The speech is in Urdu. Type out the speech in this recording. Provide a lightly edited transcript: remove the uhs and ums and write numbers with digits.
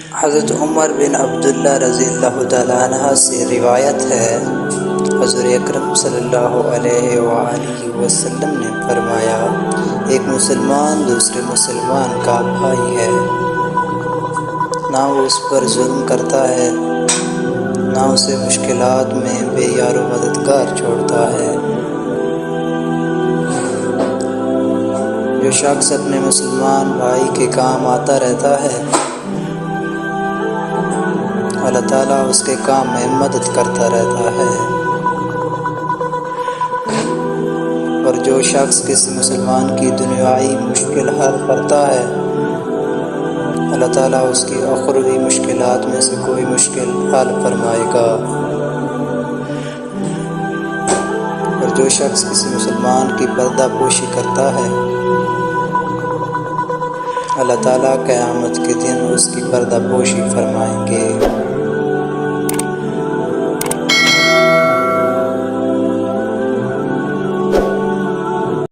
حضرت عمر بن عبداللہ رضی اللہ تعالیٰ عنہ سے روایت ہے، حضور اکرم صلی اللہ علیہ وآلہ وسلم نے فرمایا، ایک مسلمان دوسرے مسلمان کا بھائی ہے، نہ وہ اس پر ظلم کرتا ہے، نہ اسے مشکلات میں بے یار و مددگار چھوڑتا ہے۔ جو شخص اپنے مسلمان بھائی کے کام آتا رہتا ہے، اللہ تعالیٰ اس کے کام میں مدد کرتا رہتا ہے، اور جو شخص کسی مسلمان کی دنیاوی مشکل حل کرتا ہے، اللہ تعالیٰ اس کی اخروی مشکلات میں سے کوئی مشکل حل فرمائے گا، اور جو شخص کسی مسلمان کی پردہ پوشی کرتا ہے، اللہ تعالیٰ قیامت کے دن اس کی پردہ پوشی فرمائیں گے۔